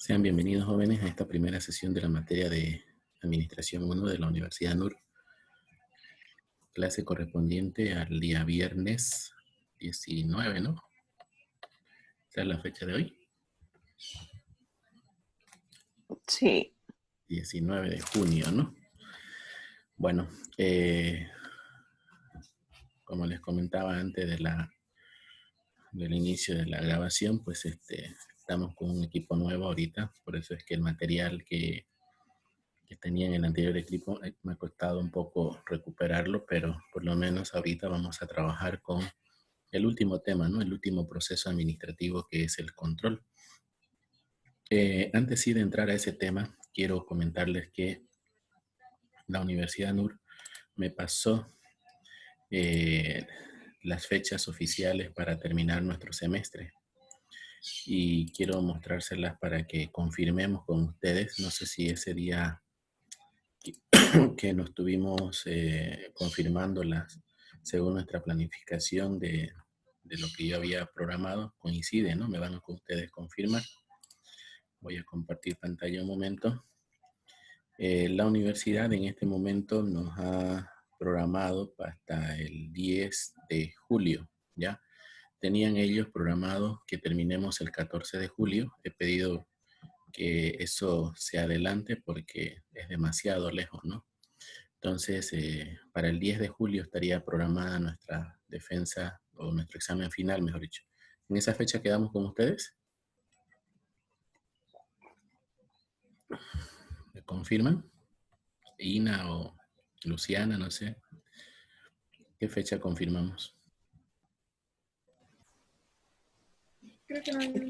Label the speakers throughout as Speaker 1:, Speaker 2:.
Speaker 1: Sean bienvenidos, jóvenes, a esta primera sesión de la materia de Administración 1 de la Universidad NUR. Clase correspondiente al día viernes 19, ¿no? Esa es la fecha de hoy.
Speaker 2: Sí.
Speaker 1: 19 de junio, ¿no? Bueno, como les comentaba antes del inicio de la grabación, pues estamos con un equipo nuevo ahorita, por eso es que el material que tenía en el anterior equipo me ha costado un poco recuperarlo, pero por lo menos ahorita vamos a trabajar con el último tema, ¿no? El último proceso administrativo, que es el control. Antes sí de entrar a ese tema, quiero comentarles que la Universidad NUR me pasó las fechas oficiales para terminar nuestro semestre. Y quiero mostrárselas para que confirmemos con ustedes. No sé si ese día que nos estuvimos confirmándolas según nuestra planificación de lo que yo había programado coincide, ¿no? Me van a ustedes confirmar. Voy a compartir pantalla un momento. La universidad en este momento nos ha programado hasta el 10 de julio, ¿ya? Tenían ellos programado que terminemos el 14 de julio. He pedido que eso se adelante porque es demasiado lejos, ¿no? Entonces, para el 10 de julio estaría programada nuestra defensa o nuestro examen final, mejor dicho. ¿En esa fecha quedamos con ustedes? ¿Me confirman? Ina o Luciana, no sé. ¿Qué fecha confirmamos?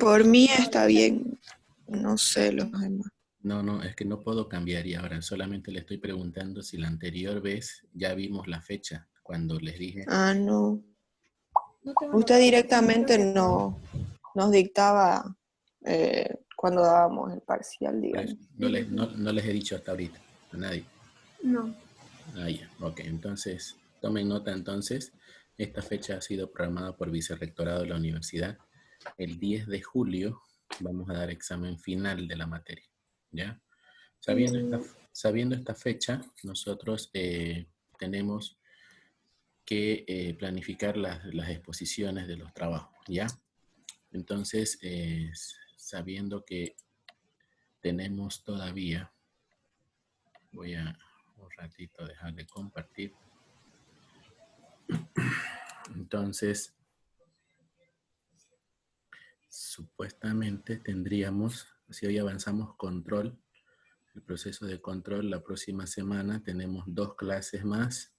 Speaker 2: Por mí está bien. No sé los demás.
Speaker 1: No, es que no puedo cambiar y ahora solamente le estoy preguntando si la anterior vez ya vimos la fecha, cuando les dije.
Speaker 2: Ah, no. Usted directamente nos dictaba cuando dábamos el parcial, digamos.
Speaker 1: No les he dicho hasta ahorita a nadie.
Speaker 3: No.
Speaker 1: Ah, ya, ok, entonces tomen nota entonces. Esta fecha ha sido programada por Vicerrectorado de la Universidad. El 10 de julio vamos a dar examen final de la materia, ¿ya? Sabiendo esta fecha, nosotros tenemos que planificar las exposiciones de los trabajos, ¿ya? Entonces, sabiendo que tenemos todavía, voy a un ratito dejar de compartir. Entonces, supuestamente tendríamos, si hoy avanzamos control, el proceso de control, la próxima semana tenemos 2 clases más.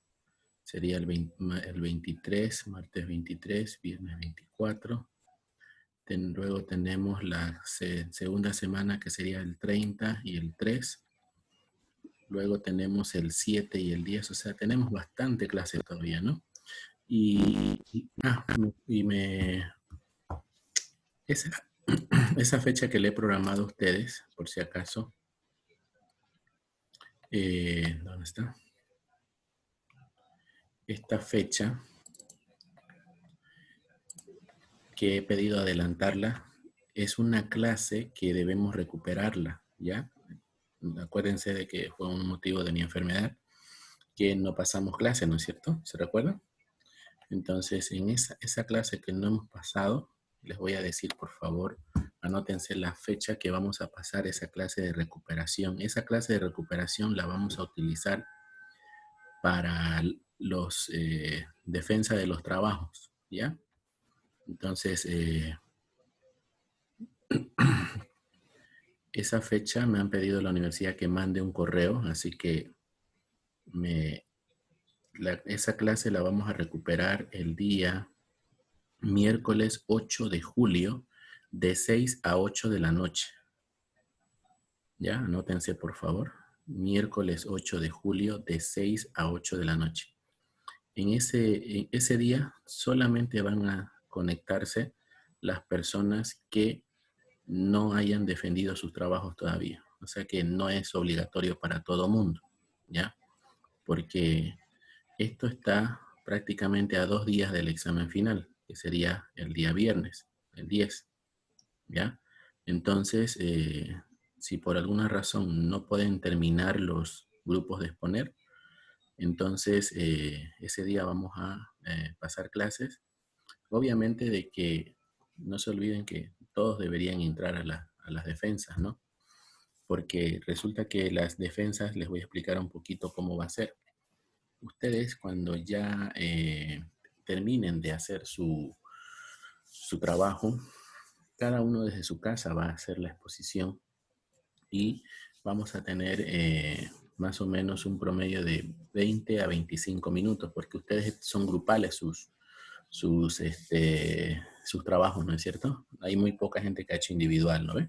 Speaker 1: Sería el 23, martes 23, viernes 24. Luego tenemos la segunda semana, que sería el 30 y el 3. Luego tenemos el 7 y el 10. O sea, tenemos bastante clase todavía, ¿no? Esa fecha que le he programado a ustedes, por si acaso. ¿Dónde está? Esta fecha que he pedido adelantarla es una clase que debemos recuperarla, ¿ya? Acuérdense de que fue un motivo de mi enfermedad que no pasamos clase, ¿no es cierto? ¿Se recuerdan? Entonces, en esa clase que no hemos pasado, les voy a decir, por favor, anótense la fecha que vamos a pasar esa clase de recuperación. Esa clase de recuperación la vamos a utilizar para los defensa de los trabajos, ¿ya? Entonces, esa fecha me han pedido la universidad que mande un correo, así que esa clase la vamos a recuperar el día miércoles 8 de julio de 6 a 8 de la noche. Ya, anótense por favor. Miércoles 8 de julio de 6 a 8 de la noche. En ese día solamente van a conectarse las personas que no hayan defendido sus trabajos todavía. O sea que no es obligatorio para todo mundo, ¿ya? Porque esto está prácticamente a 2 días del examen final, que sería el día viernes, el 10, ¿ya? Entonces, si por alguna razón no pueden terminar los grupos de exponer, entonces ese día vamos a pasar clases. Obviamente de que no se olviden que todos deberían entrar a las defensas, ¿no? Porque resulta que las defensas, les voy a explicar un poquito cómo va a ser. Ustedes cuando ya terminen de hacer su trabajo, cada uno desde su casa va a hacer la exposición y vamos a tener más o menos un promedio de 20 a 25 minutos, porque ustedes son grupales sus trabajos, ¿no es cierto? Hay muy poca gente que ha hecho individual, ¿no ve?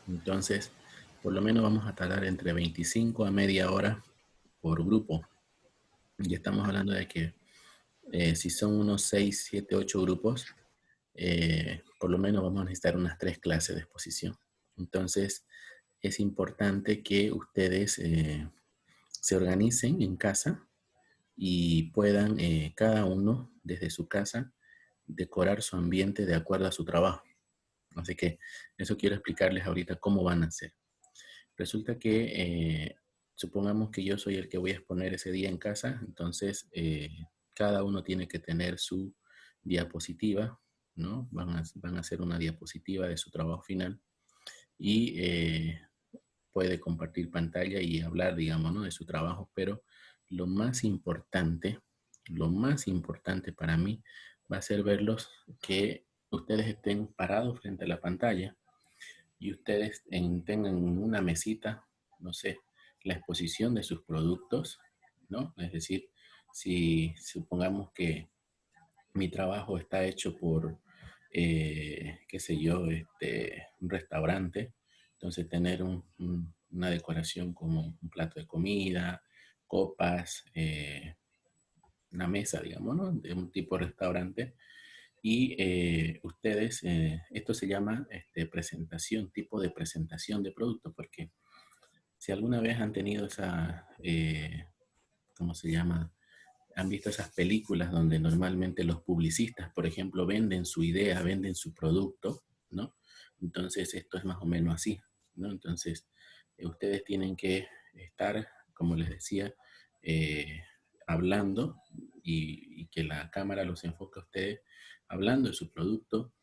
Speaker 1: Entonces, por lo menos vamos a tardar entre 25 a media hora por grupo. Y estamos hablando de que si son unos 6, 7, 8 grupos, por lo menos vamos a necesitar unas 3 clases de exposición. Entonces, es importante que ustedes se organicen en casa y puedan cada uno desde su casa decorar su ambiente de acuerdo a su trabajo. Así que eso quiero explicarles ahorita cómo van a hacer. Resulta que supongamos que yo soy el que voy a exponer ese día en casa, entonces cada uno tiene que tener su diapositiva, ¿no? Van a hacer una diapositiva de su trabajo final y puede compartir pantalla y hablar, digamos, ¿no? De su trabajo, pero lo lo más importante para mí va a ser verlos que ustedes estén parados frente a la pantalla y ustedes tengan en una mesita, no sé, la exposición de sus productos, ¿no? Es decir, si supongamos que mi trabajo está hecho por, qué sé yo, un restaurante, entonces tener una decoración como un plato de comida, copas, una mesa, digamos, ¿no? De un tipo de restaurante. Y ustedes, esto se llama presentación, tipo de presentación de producto, porque si alguna vez han tenido esa, ¿cómo se llama? Han visto esas películas donde normalmente los publicistas, por ejemplo, venden su idea, venden su producto, ¿no? Entonces esto es más o menos así, ¿no? Entonces ustedes tienen que estar, como les decía, eh, hablando y que la cámara los enfoque a ustedes hablando de su producto.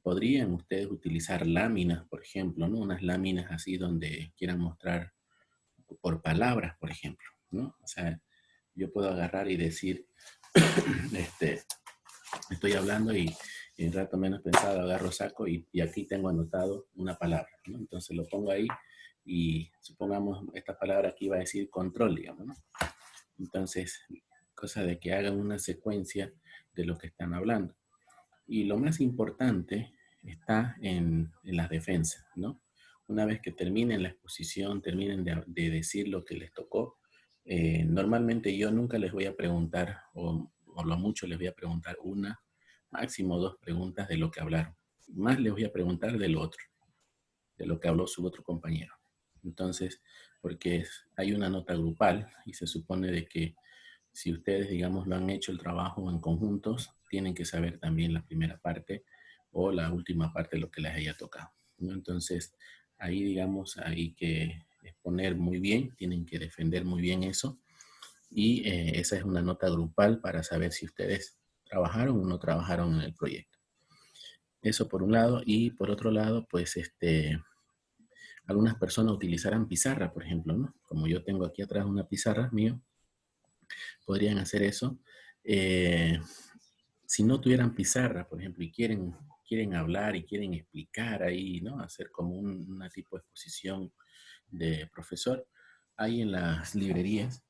Speaker 1: Podrían ustedes utilizar láminas, por ejemplo, ¿no? Unas láminas así donde quieran mostrar por palabras, por ejemplo, ¿no? O sea, yo puedo agarrar y decir, este, estoy hablando y en rato menos pensado agarro saco y aquí tengo anotado una palabra, ¿no? Entonces lo pongo ahí y supongamos esta palabra aquí va a decir control, digamos, ¿no? Entonces, cosa de que hagan una secuencia de lo que están hablando. Y lo más importante está en las defensas, ¿no? Una vez que terminen la exposición, terminen de decir lo que les tocó, normalmente yo nunca les voy a preguntar, o lo mucho les voy a preguntar una, máximo dos preguntas de lo que hablaron. Más les voy a preguntar del otro, de lo que habló su otro compañero. Entonces, porque hay una nota grupal y se supone de que si ustedes, digamos, lo han hecho el trabajo en conjuntos, tienen que saber también la primera parte o la última parte de lo que les haya tocado, ¿no? Entonces, ahí, digamos, hay que exponer muy bien, tienen que defender muy bien eso. Y esa es una nota grupal para saber si ustedes trabajaron o no trabajaron en el proyecto. Eso por un lado. Y por otro lado, pues, algunas personas utilizarán pizarra, por ejemplo, ¿no? Como yo tengo aquí atrás una pizarra mío, podrían hacer eso. Eh, si no tuvieran pizarra, por ejemplo, y quieren hablar y quieren explicar ahí, ¿no? Hacer como una tipo de exposición de profesor, hay en las librerías,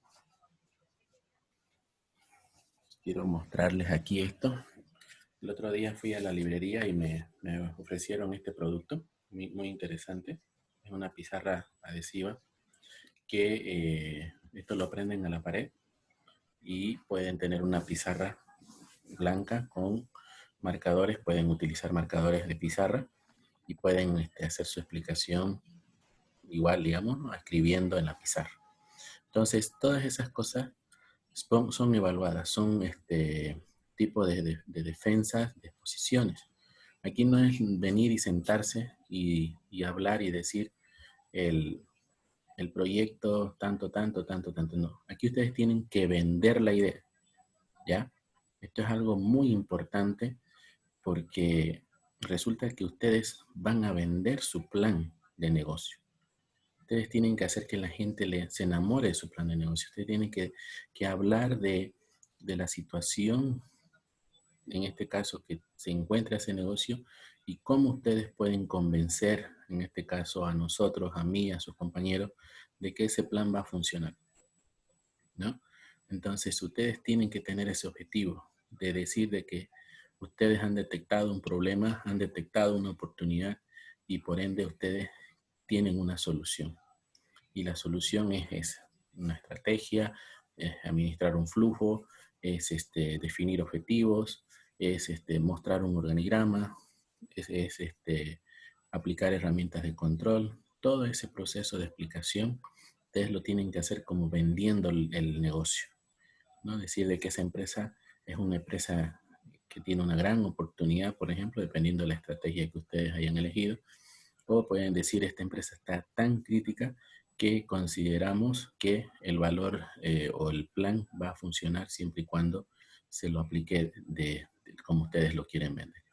Speaker 1: quiero mostrarles aquí esto. El otro día fui a la librería y me ofrecieron este producto, muy, muy interesante. Es una pizarra adhesiva que esto lo prenden a la pared y pueden tener una pizarra blanca con marcadores, pueden utilizar marcadores de pizarra y pueden hacer su explicación igual, digamos, ¿no? Escribiendo en la pizarra. Entonces, todas esas cosas son evaluadas, son tipo de defensas, de exposiciones. Aquí no es venir y sentarse y hablar y decir el proyecto tanto, tanto, tanto, tanto, no. Aquí ustedes tienen que vender la idea, ¿ya? Esto es algo muy importante porque resulta que ustedes van a vender su plan de negocio. Ustedes tienen que hacer que la gente se enamore de su plan de negocio. Ustedes tienen que hablar de la situación, en este caso, que se encuentra ese negocio y cómo ustedes pueden convencer, en este caso, a nosotros, a mí, a sus compañeros, de que ese plan va a funcionar, ¿no? Entonces, ustedes tienen que tener ese objetivo de decir de que ustedes han detectado un problema, han detectado una oportunidad y por ende ustedes tienen una solución. Y la solución es esa, una estrategia, es administrar un flujo, es definir objetivos, es mostrar un organigrama, es aplicar herramientas de control. Todo ese proceso de explicación, ustedes lo tienen que hacer como vendiendo el negocio, ¿no? Decir de que esa empresa es una empresa que tiene una gran oportunidad, por ejemplo, dependiendo de la estrategia que ustedes hayan elegido. O pueden decir, esta empresa está tan crítica que consideramos que el valor o el plan va a funcionar siempre y cuando se lo aplique como ustedes lo quieren vender.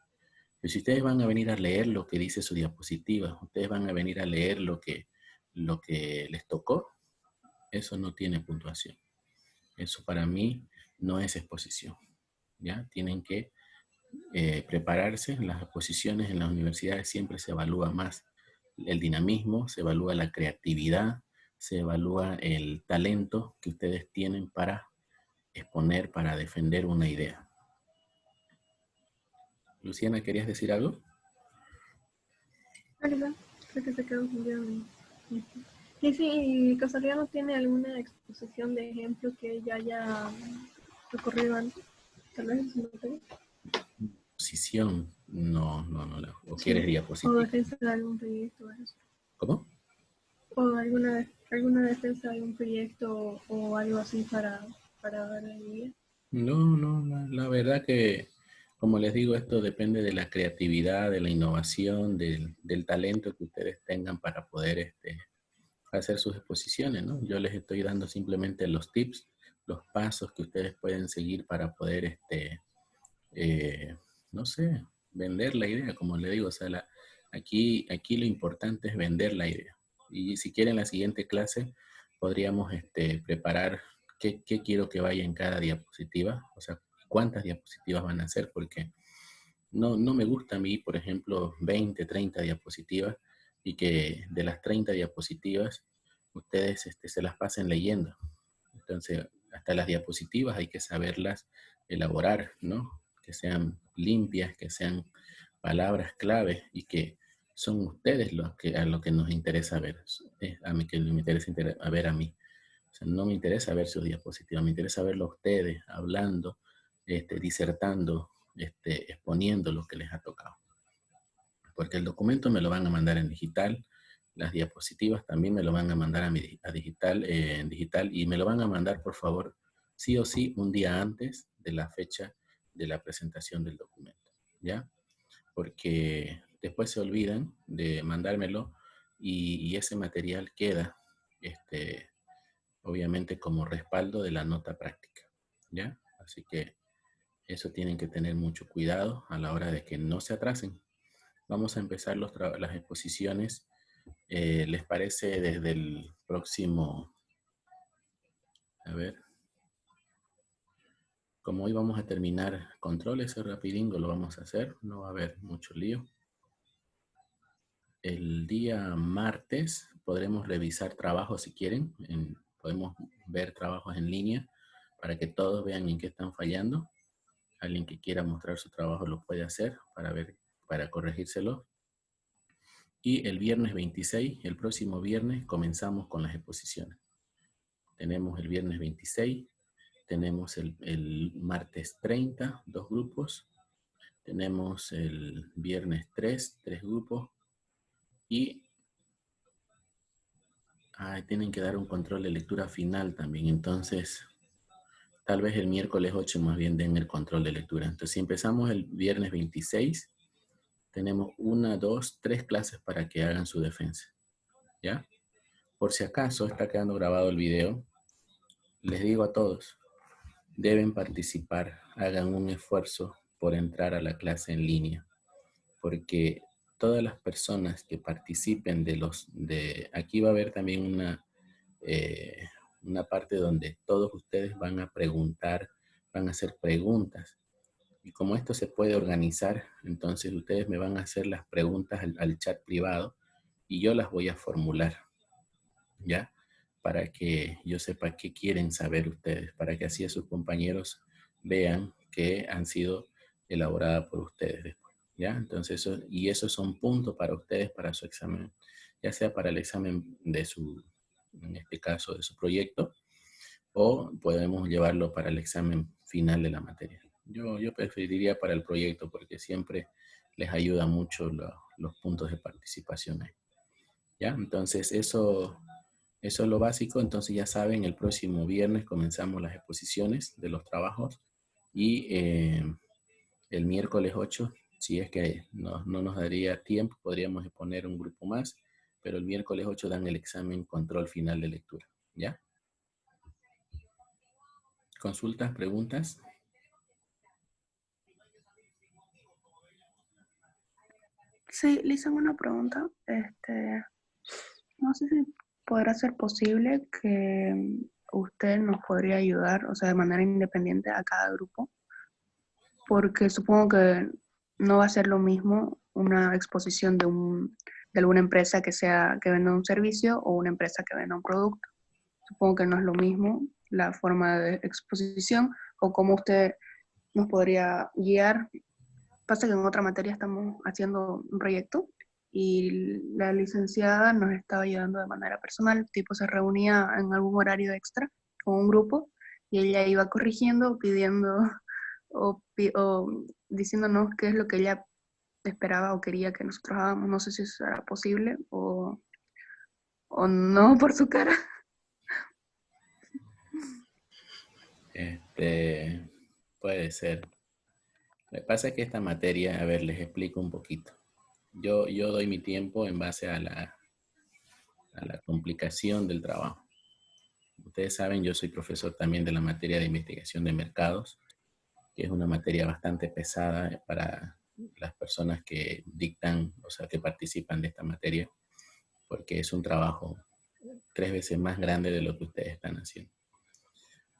Speaker 1: Pero si ustedes van a venir a leer lo que dice su diapositiva, ustedes van a venir a leer lo que les tocó, eso no tiene puntuación. Eso para mí no es exposición. ¿Ya? Tienen que prepararse. Las exposiciones en las universidades siempre se evalúa más el dinamismo, se evalúa la creatividad, se evalúa el talento que ustedes tienen para exponer, para defender una idea. Luciana, ¿querías decir algo?
Speaker 3: ¿Verdad? Creo que se quedó confundido. Y si casualidad no tiene alguna exposición de ejemplo que ya haya recorrido antes, tal vez no tengo.
Speaker 1: Posición, no, ¿o
Speaker 3: Sí,
Speaker 1: quieres
Speaker 3: o
Speaker 1: diapositiva?
Speaker 3: defensa de algún proyecto. Eso.
Speaker 1: ¿Cómo?
Speaker 3: O alguna defensa de algún proyecto o algo así para ver la idea.
Speaker 1: No, la verdad que, como les digo, esto depende de la creatividad, de la innovación, del talento que ustedes tengan para poder hacer sus exposiciones, ¿no? Yo les estoy dando simplemente los tips, los pasos que ustedes pueden seguir para poder, eh, no sé, vender la idea, como le digo, o sea, aquí lo importante es vender la idea. Y si quieren la siguiente clase, podríamos preparar qué quiero que vaya en cada diapositiva, o sea, cuántas diapositivas van a hacer, porque no me gusta a mí, por ejemplo, 20, 30 diapositivas y que de las 30 diapositivas ustedes se las pasen leyendo. Entonces, hasta las diapositivas hay que saberlas elaborar, ¿no? Que sean limpias, que sean palabras clave y que son ustedes a lo que nos interesa ver, a mí que me interesa a ver a mí. O sea, no me interesa ver sus diapositivas, me interesa verlo a ustedes hablando, disertando, exponiendo lo que les ha tocado. Porque el documento me lo van a mandar en digital, las diapositivas también me lo van a mandar en digital y me lo van a mandar, por favor, sí o sí, un día antes de la fecha de la presentación del documento, ¿ya? Porque después se olvidan de mandármelo y ese material queda, obviamente, como respaldo de la nota práctica, ¿ya? Así que eso tienen que tener mucho cuidado a la hora de que no se atrasen. Vamos a empezar las exposiciones, ¿les parece desde el próximo? A ver, como hoy vamos a terminar control, ese rapidingo lo vamos a hacer, no va a haber mucho lío. El día martes podremos revisar trabajos si quieren, podemos ver trabajos en línea para que todos vean en qué están fallando. Alguien que quiera mostrar su trabajo lo puede hacer para corregírselo. Y el viernes 26, el próximo viernes, comenzamos con las exposiciones. Tenemos el viernes 26, tenemos el martes 30, 2 grupos. Tenemos el viernes 3 grupos. Y tienen que dar un control de lectura final también. Entonces, tal vez el miércoles 8 más bien den el control de lectura. Entonces, si empezamos el viernes 26, tenemos 1, 2, 3 clases para que hagan su defensa, ¿ya? Por si acaso está quedando grabado el video, les digo a todos, deben participar, hagan un esfuerzo por entrar a la clase en línea, porque todas las personas que participen aquí va a haber también una parte donde todos ustedes van a preguntar, van a hacer preguntas. Y como esto se puede organizar, entonces ustedes me van a hacer las preguntas al chat privado y yo las voy a formular, ¿ya? Para que yo sepa qué quieren saber ustedes, para que así a sus compañeros vean que han sido elaboradas por ustedes después, ¿ya? Entonces, esos son puntos para ustedes, para su examen, ya sea para el examen en este caso, de su proyecto, o podemos llevarlo para el examen final de la materia. Yo preferiría para el proyecto porque siempre les ayuda mucho los puntos de participación ahí, ¿ya? Entonces, eso es lo básico. Entonces, ya saben, el próximo viernes comenzamos las exposiciones de los trabajos y el miércoles 8, si es que no nos daría tiempo, podríamos exponer un grupo más, pero el miércoles 8 dan el examen control final de lectura, ¿ya? ¿Consultas, preguntas?
Speaker 4: Sí, le hice una pregunta. No sé si podrá ser posible que usted nos podría ayudar, o sea, de manera independiente a cada grupo, porque supongo que no va a ser lo mismo una exposición de alguna empresa que venda un servicio o una empresa que venda un producto. Supongo que no es lo mismo la forma de exposición o cómo usted nos podría guiar. Pasa que en otra materia estamos haciendo un proyecto y la licenciada nos estaba ayudando de manera personal, tipo se reunía en algún horario extra con un grupo y ella iba corrigiendo, pidiendo o diciéndonos qué es lo que ella esperaba o quería que nosotros hagamos. No sé si eso era posible o no por su cara.
Speaker 1: Puede ser. Lo que pasa es que esta materia, a ver, les explico un poquito. Yo doy mi tiempo en base a la complicación del trabajo. Ustedes saben, yo soy profesor también de la materia de investigación de mercados, que es una materia bastante pesada para las personas que dictan, o sea, que participan de esta materia, porque es un trabajo 3 veces más grande de lo que ustedes están haciendo.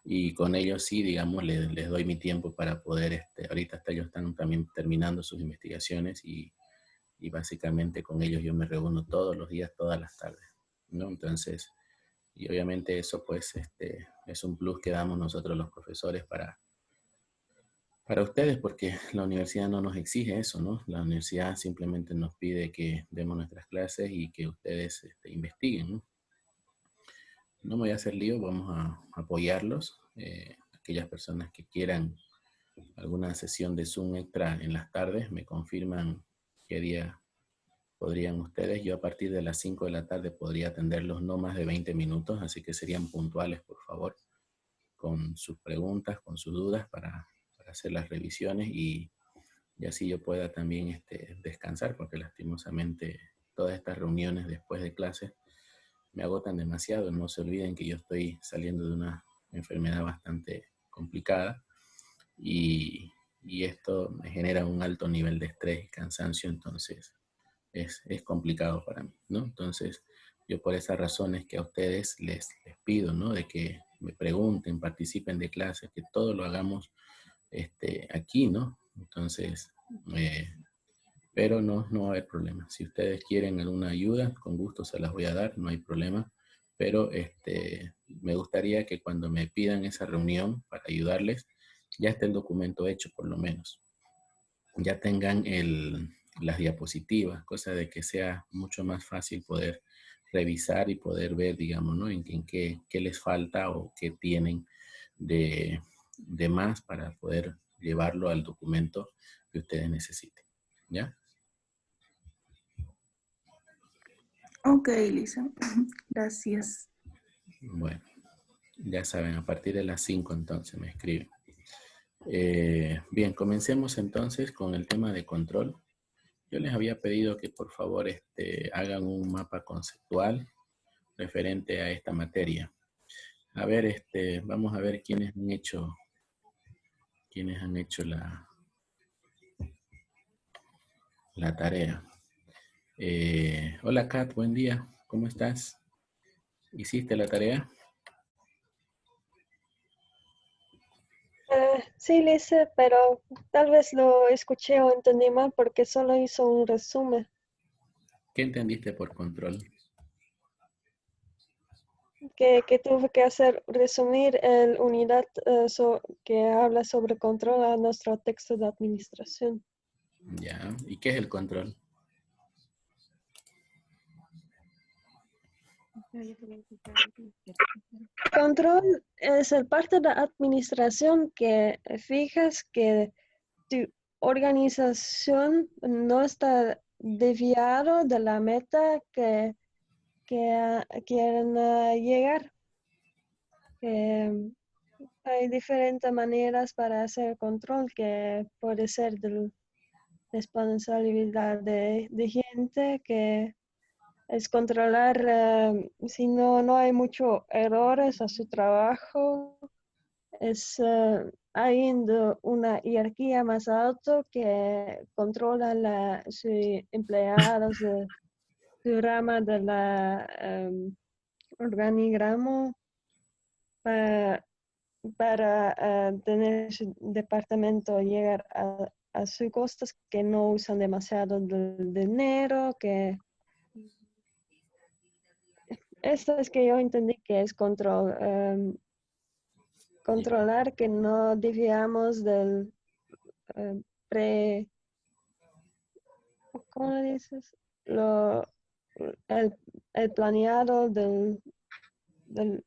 Speaker 1: Y con ellos sí, digamos, les doy mi tiempo para poder, ahorita hasta ellos están también terminando sus investigaciones y básicamente con ellos yo me reúno todos los días, todas las tardes, ¿no? Entonces, y obviamente eso pues es un plus que damos nosotros los profesores para ustedes, porque la universidad no nos exige eso, ¿no? La universidad simplemente nos pide que demos nuestras clases y que ustedes investiguen, ¿no? No me voy a hacer lío, vamos a apoyarlos. Aquellas personas que quieran alguna sesión de Zoom extra en las tardes, me confirman qué día podrían ustedes. Yo a partir de las 5 de la tarde podría atenderlos no más de 20 minutos, así que serían puntuales, por favor, con sus preguntas, con sus dudas para hacer las revisiones y así yo pueda también descansar, porque lastimosamente todas estas reuniones después de clases me agotan demasiado. No se olviden que yo estoy saliendo de una enfermedad bastante complicada y esto me genera un alto nivel de estrés y cansancio, entonces es complicado para mí, ¿no? Entonces, yo por esas razones que a ustedes les pido, ¿no? De que me pregunten, participen de clases, que todo lo hagamos aquí, ¿no? Entonces, pero no va a haber problema. Si ustedes quieren alguna ayuda, con gusto se las voy a dar, no hay problema. Pero me gustaría que cuando me pidan esa reunión para ayudarles, ya esté el documento hecho por lo menos. Ya tengan las diapositivas, cosa de que sea mucho más fácil poder revisar y poder ver, digamos, ¿no? En qué les falta o qué tienen de más para poder llevarlo al documento que ustedes necesiten. ¿Ya?
Speaker 4: Ok, Lisa. Gracias.
Speaker 1: Bueno, Ya saben, a partir de las 5 entonces me escriben. Bien, comencemos entonces con el tema de control. Yo les había pedido que por favor hagan un mapa conceptual referente a esta materia. A ver, vamos a ver quiénes han hecho la tarea. Hola Kat, buen día. ¿Cómo estás? ¿Hiciste la tarea?
Speaker 3: Sí, le hice, pero tal vez lo escuché o entendí mal porque solo hizo un resumen.
Speaker 1: ¿Qué entendiste por control?
Speaker 3: Que tuve que hacer, resumir el unidad que habla sobre control a nuestro texto de administración.
Speaker 1: Ya. ¿Y qué es el control?
Speaker 3: Control es el parte de la administración que fijas que tu organización no está desviado de la meta que quieren llegar. Hay diferentes maneras para hacer control que puede ser de responsabilidad de gente, que es controlar si no hay muchos errores a su trabajo. Es hay una jerarquía más alta que controla sus empleados de su rama de la organigramo para tener su departamento llegar a sus costos, que no usan demasiado del dinero, que esto es que yo entendí que es control. Controlar que no desviamos del eh, pre, ¿cómo le dices? El, el planeado del, de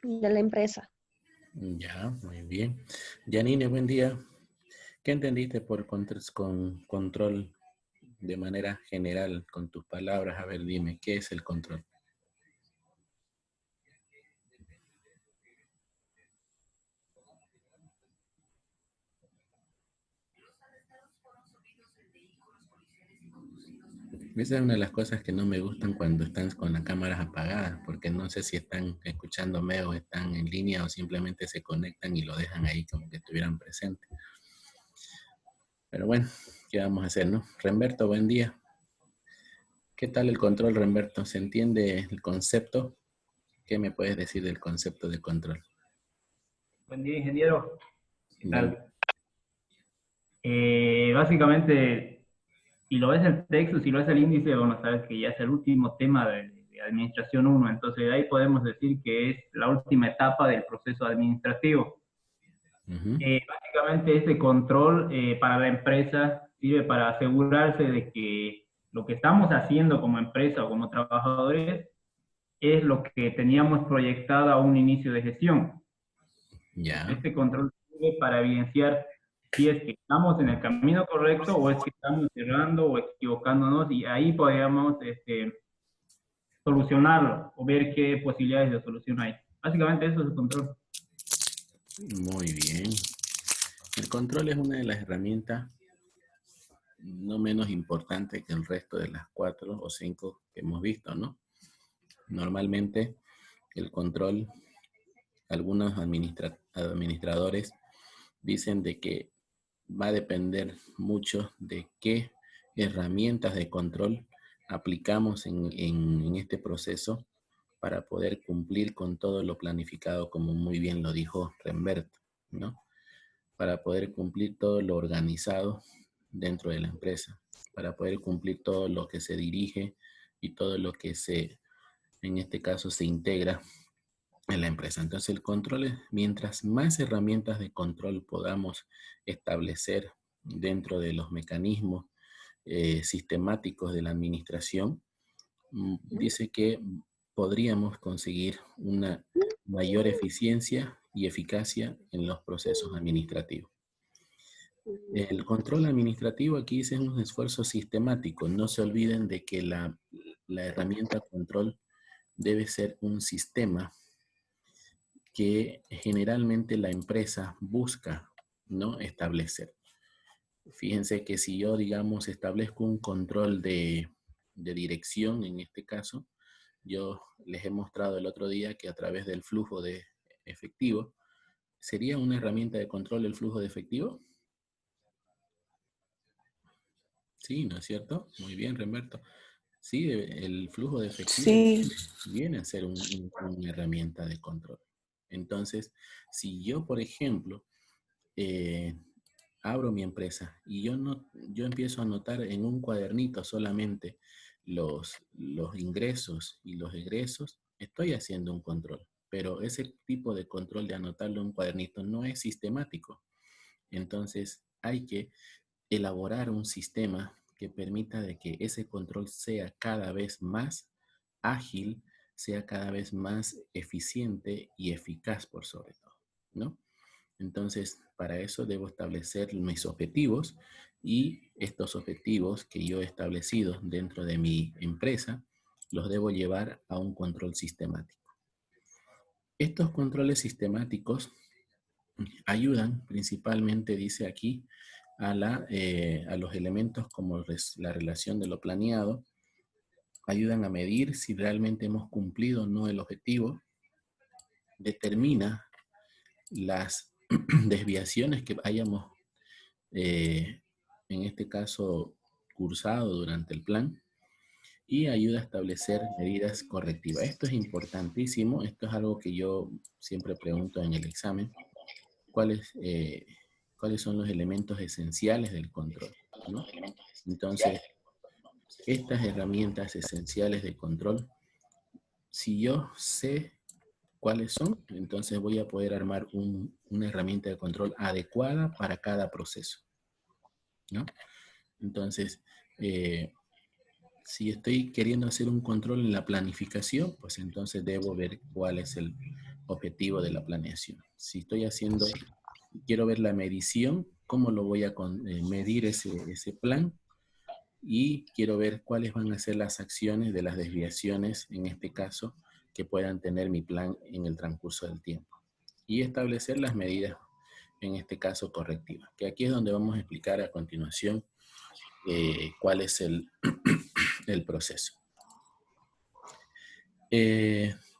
Speaker 3: la empresa.
Speaker 1: Ya, muy bien. Janine, buen día. ¿Qué entendiste por con control de manera general, con tus palabras? A ver, dime, ¿qué es el control? Esa es una de las cosas que no me gustan cuando están con las cámaras apagadas, porque no sé si están escuchándome o están en línea o simplemente se conectan y lo dejan ahí como que estuvieran presentes. Pero bueno, ¿qué vamos a hacer, no? Remberto, buen día. ¿Qué tal el control, Remberto? ¿Se entiende el concepto? ¿Qué me puedes decir del concepto de control?
Speaker 5: Buen día, ingeniero. ¿Qué
Speaker 1: Buen-
Speaker 5: tal? Básicamente, si lo ves el texto, si lo ves el índice, bueno, sabes que ya es el último tema de Administración 1, entonces de ahí podemos decir que es la última etapa del proceso administrativo.
Speaker 1: Ujú.
Speaker 5: Básicamente, este control para la empresa sirve para asegurarse de que lo que estamos haciendo como empresa o como trabajadores es lo que teníamos proyectado a un inicio de gestión.
Speaker 1: Ya,
Speaker 5: Este control sirve para evidenciar si es que estamos en el camino correcto o es que estamos errando o equivocándonos, y ahí podríamos solucionarlo o ver qué posibilidades de solución hay. Básicamente eso es el control.
Speaker 1: muy bien. El control es una de las herramientas no menos importantes que el resto de las 4 o 5 que hemos visto, ¿no? Normalmente el control, algunos administradores dicen de que va a depender mucho de qué herramientas de control aplicamos en este proceso para poder cumplir con todo lo planificado, como muy bien lo dijo Remberto, ¿no? Para poder cumplir todo lo organizado dentro de la empresa, para poder cumplir todo lo que se dirige y todo lo que en este caso, se integra en la empresa. Entonces, el control es, mientras más herramientas de control podamos establecer dentro de los mecanismos sistemáticos de la administración, dice que podríamos conseguir una mayor eficiencia y eficacia en los procesos administrativos. El control administrativo aquí es un esfuerzo sistemático. No se olviden de que la herramienta control debe ser un sistema que generalmente la empresa busca, ¿no?, establecer. Fíjense que si yo, digamos, establezco un control de dirección, en este caso, yo les he mostrado el otro día que a través del flujo de efectivo, ¿sería una herramienta de control el flujo de efectivo? Sí, ¿no es cierto? Muy bien, Remberto. Sí, el flujo de efectivo
Speaker 2: Sí,
Speaker 1: viene a ser una herramienta de control. Entonces, si yo, por ejemplo, abro mi empresa y yo empiezo a anotar en un cuadernito solamente los ingresos y los egresos, estoy haciendo un control. Pero ese tipo de control de anotarlo en un cuadernito no es sistemático. Entonces, hay que elaborar un sistema que permita de que ese control sea cada vez más ágil, sea cada vez más eficiente y eficaz por sobre todo, ¿no? Entonces, para eso debo establecer mis objetivos y estos objetivos que yo he establecido dentro de mi empresa los debo llevar a un control sistemático. Estos controles sistemáticos ayudan principalmente, dice aquí, a los elementos como la relación de lo planeado, ayudan a medir si realmente hemos cumplido o no el objetivo, determina las desviaciones que hayamos, en este caso, cursado durante el plan, y ayuda a establecer medidas correctivas. Esto es importantísimo, esto es algo que yo siempre pregunto en el examen, cuáles son los elementos esenciales del control, ¿no? Entonces, estas herramientas esenciales de control, si yo sé cuáles son, entonces voy a poder armar una herramienta de control adecuada para cada proceso, ¿no? Entonces, si estoy queriendo hacer un control en la planificación, pues entonces debo ver cuál es el objetivo de la planeación. Si estoy quiero ver la medición, cómo lo voy a medir ese plan, y quiero ver cuáles van a ser las acciones de las desviaciones, en este caso, que puedan tener mi plan en el transcurso del tiempo. Y establecer las medidas, en este caso, correctivas, que aquí es donde vamos a explicar a continuación cuál es el proceso.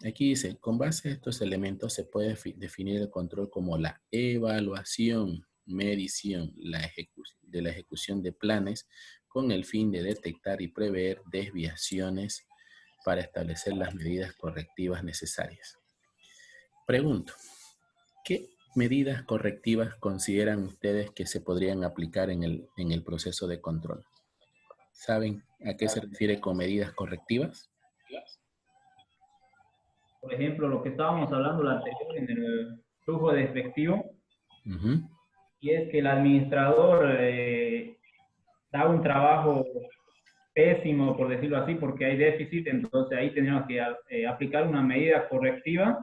Speaker 1: Aquí dice, con base a estos elementos se puede definir el control como la evaluación, medición de la ejecución de planes con el fin de detectar y prever desviaciones para establecer las medidas correctivas necesarias. Pregunto, ¿qué medidas correctivas consideran ustedes que se podrían aplicar en el proceso de control? ¿Saben a qué se refiere con medidas correctivas?
Speaker 5: Por ejemplo, lo que estábamos hablando la anterior en el flujo de efectivo, y es que el administrador da un trabajo pésimo, por decirlo así, porque hay déficit, entonces ahí tenemos que aplicar una medida correctiva,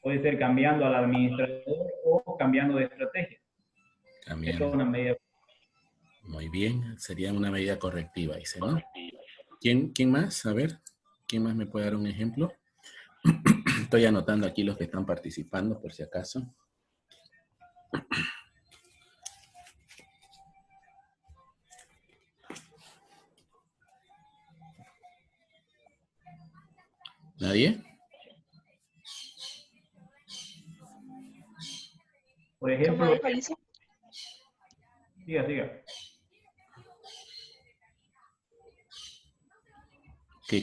Speaker 5: puede ser cambiando al administrador o cambiando de estrategia. Eso es una medida.
Speaker 1: Muy bien, sería una medida correctiva, dice, ¿no? ¿Quién más? A ver, ¿quién más me puede dar un ejemplo? Estoy anotando aquí los que están participando, por si acaso. ¿Nadie?
Speaker 5: Por ejemplo,
Speaker 3: ¿Cómo dijo Alicia?
Speaker 5: siga.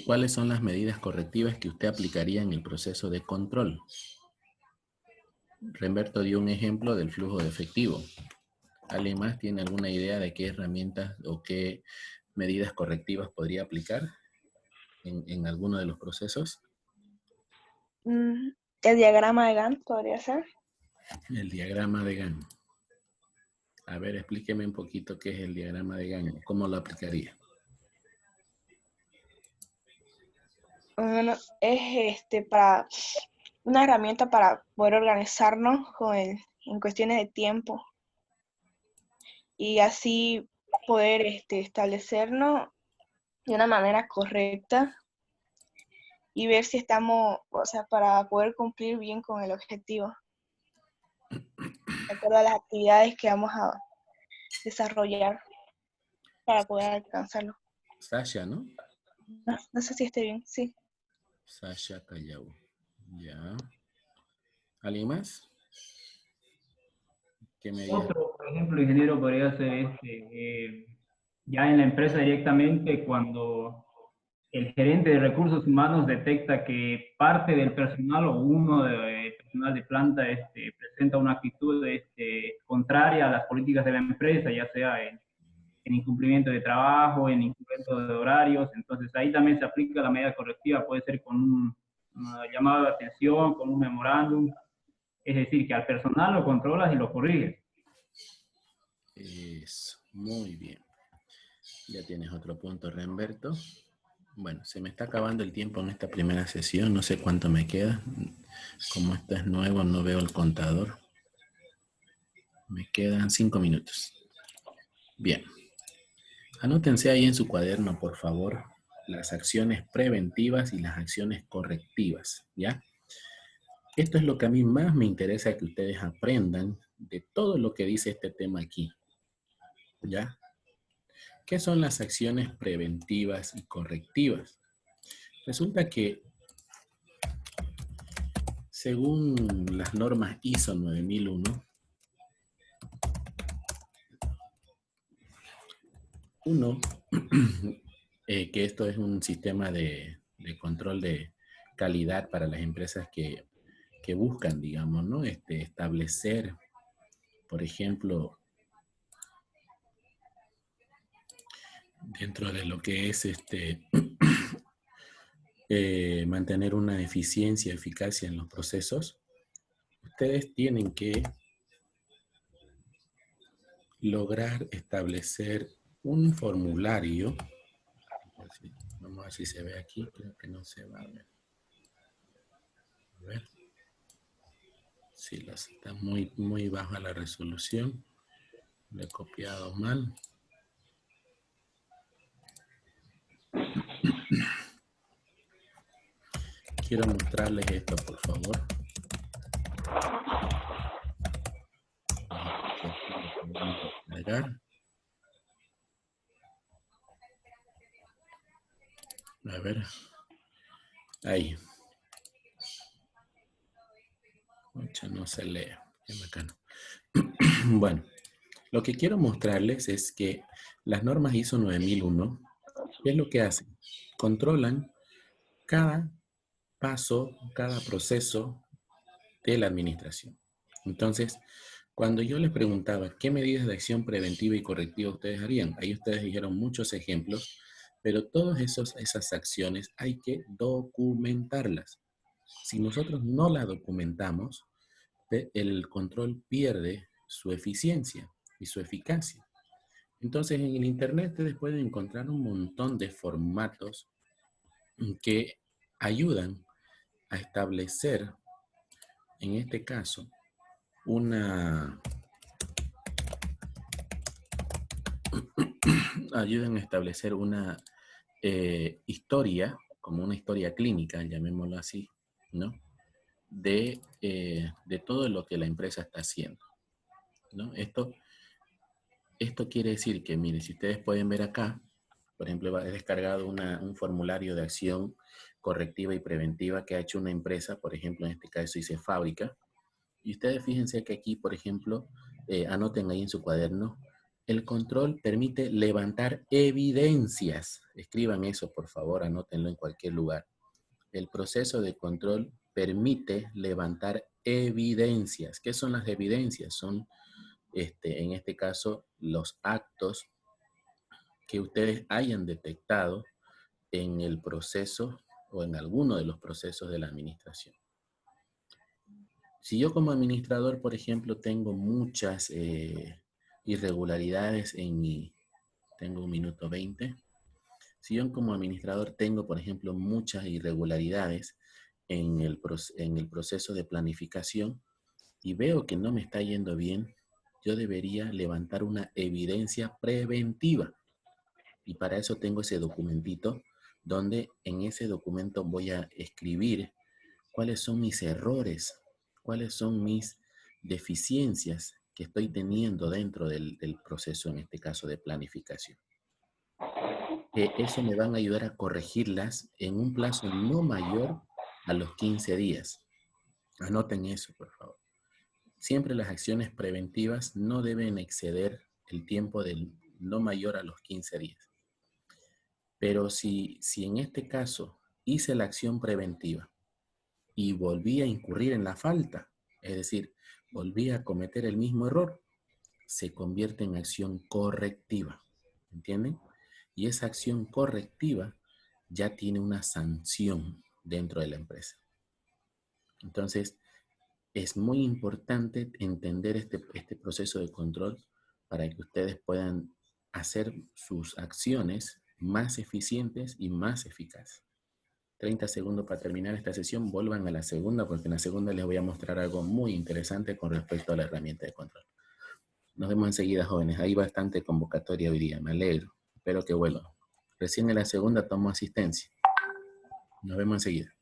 Speaker 1: ¿Cuáles son las medidas correctivas que usted aplicaría en el proceso de control? Remberto dio un ejemplo del flujo de efectivo. ¿Alguien más tiene alguna idea de qué herramientas o qué medidas correctivas podría aplicar en alguno de los procesos?
Speaker 3: El diagrama de Gantt podría ser.
Speaker 1: El diagrama de Gantt. A ver, explíqueme un poquito qué es el diagrama de Gantt. ¿Cómo lo aplicaría?
Speaker 3: Bueno, es para una herramienta para poder organizarnos en cuestiones de tiempo y así poder establecernos de una manera correcta
Speaker 6: y ver si estamos, o sea, para poder cumplir bien con el objetivo, de acuerdo a las actividades que vamos a desarrollar para poder alcanzarlo.
Speaker 1: Sasha, ¿no?
Speaker 6: No sé si esté bien, sí.
Speaker 1: Sasha Callao. Ya. ¿Alguien más? ¿Qué me dice?
Speaker 5: Otro, por ejemplo, ingeniero, podría ser ya en la empresa directamente cuando el gerente de recursos humanos detecta que parte del personal o uno de personal de planta presenta una actitud contraria a las políticas de la empresa, ya sea en incumplimiento de trabajo, en incumplimiento de horarios. Entonces ahí también se aplica la medida correctiva, puede ser con una llamada de atención, con un memorándum, es decir, que al personal lo controlas y lo corriges.
Speaker 1: Eso, muy bien. Ya tienes otro punto, Remberto. Bueno, se me está acabando el tiempo en esta primera sesión, no sé cuánto me queda. Como esto es nuevo, no veo el contador. Me quedan 5 minutos. Bien. Anótense ahí en su cuaderno, por favor, las acciones preventivas y las acciones correctivas, ¿ya? Esto es lo que a mí más me interesa que ustedes aprendan de todo lo que dice este tema aquí, ¿ya? ¿Qué son las acciones preventivas y correctivas? Resulta que según las normas ISO 9001, que esto es un sistema de control de calidad para las empresas que buscan, digamos, ¿no? Establecer, por ejemplo, dentro de lo que es mantener una eficiencia, eficacia en los procesos, ustedes tienen que lograr establecer un formulario. Vamos a ver si se ve aquí, creo que no se va a ver. A ver. Sí, está muy baja la resolución. Lo he copiado mal. Quiero mostrarles esto, por favor. A ver. Ahí. Ocha, no se lee. Qué bacano. Bueno, lo que quiero mostrarles es que las normas ISO 9001, ¿qué es lo que hacen? Controlan cada paso, cada proceso de la administración. Entonces, cuando yo les preguntaba qué medidas de acción preventiva y correctiva ustedes harían, ahí ustedes dijeron muchos ejemplos, pero todas esas acciones hay que documentarlas. Si nosotros no la documentamos, el control pierde su eficiencia y su eficacia. Entonces, en el Internet ustedes pueden encontrar un montón de formatos que ayudan a establecer, en este caso, ayudan a establecer una historia, como una historia clínica, llamémoslo así, ¿no? De todo lo que la empresa está haciendo, ¿no? Esto quiere decir que, miren, si ustedes pueden ver acá, por ejemplo, he descargado un formulario de acción correctiva y preventiva que ha hecho una empresa, por ejemplo, en este caso dice fábrica, y ustedes fíjense que aquí, por ejemplo, anoten ahí en su cuaderno, el control permite levantar evidencias. Escriban eso, por favor, anótenlo en cualquier lugar. El proceso de control permite levantar evidencias. ¿Qué son las evidencias? Son, en este caso, los actos que ustedes hayan detectado en el proceso o en alguno de los procesos de la administración. Si yo como administrador, por ejemplo, tengo muchas irregularidades en tengo 1 minuto 20. Si yo como administrador tengo, por ejemplo, muchas irregularidades en el proceso de planificación y veo que no me está yendo bien, yo debería levantar una evidencia preventiva. Y para eso tengo ese documentito donde en ese documento voy a escribir cuáles son mis errores, cuáles son mis deficiencias que estoy teniendo dentro del proceso, en este caso de planificación. Eso me van a ayudar a corregirlas en un plazo no mayor a los 15 días. Anoten eso, por favor. Siempre las acciones preventivas no deben exceder el tiempo del no mayor a los 15 días. Pero si en este caso hice la acción preventiva y volví a incurrir en la falta, es decir, volví a cometer el mismo error, se convierte en acción correctiva. ¿Entienden? Y esa acción correctiva ya tiene una sanción dentro de la empresa. Entonces, es muy importante entender este proceso de control para que ustedes puedan hacer sus acciones más eficientes y más eficaces. 30 segundos para terminar esta sesión. Vuelvan a la segunda, porque en la segunda les voy a mostrar algo muy interesante con respecto a la herramienta de control. Nos vemos enseguida, jóvenes. Hay bastante convocatoria hoy día. Me alegro. Espero que vuelvan. Recién en la segunda tomo asistencia. Nos vemos enseguida.